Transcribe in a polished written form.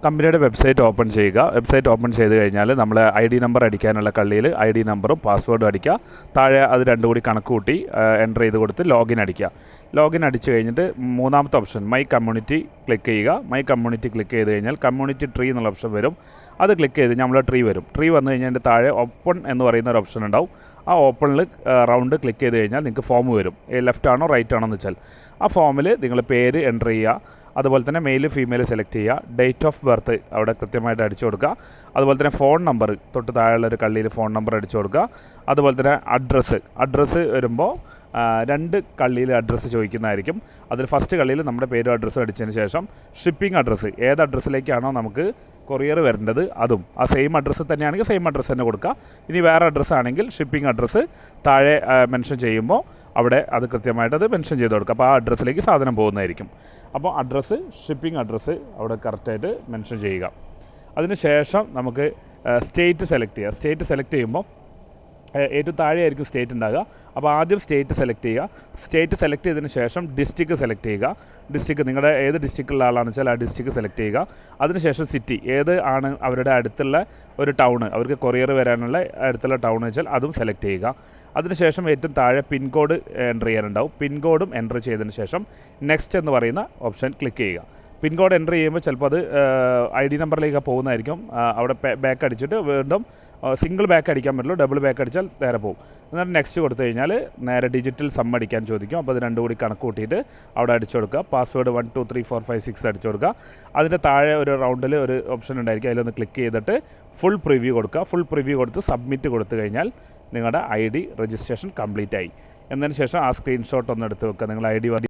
കമ്പനിയുടെ website open ചെയ്യുക. Website open ചെയ്ത് കഴിഞ്ഞാൽ നമ്മൾ ID നമ്പർ അടിക്കാനുള്ള കള്ളിയിൽ ID നമ്പറും പാസ്വേഡും അടിക്കുക. താഴെ അത് രണ്ടും കൂടി കണക്ക് കൂട്ടി എൻ്റർ ചെയ്ത് കൊടുത്ത് ലോഗിൻ അടിക്കുക. ലോഗിൻ അടിച്ച് കഴിഞ്ഞിട്ട് മൂന്നാമത്തെ ഓപ്ഷൻ മൈ കമ്മ്യൂണിറ്റി ക്ലിക്ക് ചെയ്യുക. മൈ കമ്മ്യൂണിറ്റി ക്ലിക്ക് ചെയ്ത് കഴിഞ്ഞാൽ കമ്മ്യൂണിറ്റി ട്രീ എന്നുള്ള ഓപ്ഷൻ വരും. അത് ക്ലിക്ക് ചെയ്ത് നമ്മൾ ട്രീ വരും. ട്രീ വന്നു കഴിഞ്ഞാൽ അതിൻ്റെ താഴെ ഓപ്പൺ എന്ന് പറയുന്ന ഒരു ഓപ്ഷൻ ഉണ്ടാവും. ആ ഓപ്പണിൽ റൗണ്ട് ക്ലിക്ക് ചെയ്ത് കഴിഞ്ഞാൽ നിങ്ങൾക്ക് ഫോം വരും. ലെഫ്റ്റ് ആണോ റൈറ്റ് ആണോ എന്ന് വെച്ചാൽ ആ ഫോമിൽ നിങ്ങൾ പേര് എൻ്റർ ചെയ്യുക. അതുപോലെ തന്നെ മെയിൽ ഫീമെയിൽ സെലക്ട് ചെയ്യുക. ഡേറ്റ് ഓഫ് ബർത്ത് അവിടെ കൃത്യമായിട്ട് അടിച്ചു കൊടുക്കുക. അതുപോലെ തന്നെ ഫോൺ നമ്പർ തൊട്ട് താഴെയുള്ളൊരു കള്ളിയിൽ ഫോൺ നമ്പർ അടിച്ചു കൊടുക്കുക. അതുപോലെ തന്നെ അഡ്രസ്സ് വരുമ്പോൾ രണ്ട് കള്ളിയിൽ അഡ്രസ്സ് ചോദിക്കുന്നതായിരിക്കും. അതിൽ ഫസ്റ്റ് കള്ളിയിൽ നമ്മുടെ പേരും അഡ്രസ്സും അടിച്ചതിന് ശേഷം ഷിപ്പിംഗ് അഡ്രസ്സ് ഏത് അഡ്രസ്സിലേക്കാണോ നമുക്ക് കൊറിയർ വരേണ്ടത് അതും ആ സെയിം അഡ്രസ്സ് തന്നെയാണെങ്കിൽ സെയിം അഡ്രസ്സ് തന്നെ കൊടുക്കുക. ഇനി വേറെ അഡ്രസ്സ് ആണെങ്കിൽ ഷിപ്പിംഗ് അഡ്രസ്സ് താഴെ മെൻഷൻ ചെയ്യുമ്പോൾ അവിടെ അത് കൃത്യമായിട്ട് അത് മെൻഷൻ ചെയ്ത് കൊടുക്കുക. അപ്പോൾ ആ അഡ്രസ്സിലേക്ക് സാധനം പോകുന്നതായിരിക്കും. അപ്പോൾ അഡ്രസ്സ് ഷിപ്പിംഗ് അഡ്രസ്സ് അവിടെ കറക്റ്റായിട്ട് മെൻഷൻ ചെയ്യുക. അതിന് ശേഷം നമുക്ക് സ്റ്റേറ്റ് സെലക്ട് ചെയ്യുക. സ്റ്റേറ്റ് സെലക്ട് ചെയ്യുമ്പോൾ ഏറ്റവും താഴെയായിരിക്കും സ്റ്റേറ്റ് ഉണ്ടാകുക. അപ്പോൾ ആദ്യം സ്റ്റേറ്റ് സെലക്ട് ചെയ്യുക. സ്റ്റേറ്റ് സെലക്ട് ചെയ്തതിന് ശേഷം ഡിസ്ട്രിക്ട് സെലക്ട് ചെയ്യുക. ഡിസ്ട്രിക്ട് നിങ്ങളുടെ ഏത് ഡിസ്ട്രിക്റ്റിലുള്ള ആളാണെന്ന് വെച്ചാൽ ആ ഡിസ്ട്രിക്ട് സെലക്ട് ചെയ്യുക. അതിനുശേഷം സിറ്റി ഏത് ആണ് അവരുടെ അടുത്തുള്ള ഒരു ടൗൺ അവർക്ക് കൊറിയർ വരാനുള്ള അടുത്തുള്ള ടൗൺ വെച്ചാൽ അതും സെലക്ട് ചെയ്യുക. അതിനുശേഷം ഏറ്റവും താഴെ പിൻകോഡ് എൻ്റർ ചെയ്യാനുണ്ടാവും. പിൻകോഡും എൻ്റർ ചെയ്തതിന് ശേഷം നെക്സ്റ്റ് എന്ന് പറയുന്ന ഓപ്ഷൻ ക്ലിക്ക് ചെയ്യുക. പിൻകോഡ് എൻ്റർ ചെയ്യുമ്പോൾ ചിലപ്പോൾ അത് ID നമ്പറിലേക്ക് പോകുന്നതായിരിക്കും. അവിടെ ബാക്ക് അടിച്ചിട്ട് വീണ്ടും സിംഗിൾ ബാക്ക് അടിക്കാൻ പറ്റുള്ളൂ. ഡബിൾ ബാക്ക് അടിച്ചാൽ നേരെ പോകും. എന്നിട്ട് നെക്സ്റ്റ് കൊടുത്തു കഴിഞ്ഞാൽ നേരെ ഡിജിറ്റൽ സം അടിക്കാൻ ചോദിക്കും. അപ്പോൾ അത് രണ്ടും കൂടി കണക്ക് കൂട്ടിയിട്ട് അവിടെ അടിച്ചു കൊടുക്കുക. പാസ്വേഡ് 1 2 3 4 5 6 അടിച്ചു കൊടുക്കുക. അതിൻ്റെ താഴെ ഒരു റൗണ്ടിൽ ഒരു ഓപ്ഷൻ ഉണ്ടായിരിക്കും. അതിലൊന്ന് ക്ലിക്ക് ചെയ്തിട്ട് ഫുൾ പ്രിവ്യൂ കൊടുക്കുക. ഫുൾ പ്രിവ്യൂ കൊടുത്ത് സബ്മിറ്റ് കൊടുത്തു കഴിഞ്ഞാൽ നിങ്ങളുടെ ID രജിസ്ട്രേഷൻ കംപ്ലീറ്റ് ആയി. എന്നതിന് ശേഷം ആ സ്ക്രീൻഷോട്ട് ഒന്ന് എടുത്ത് വെക്കുക. നിങ്ങൾ ID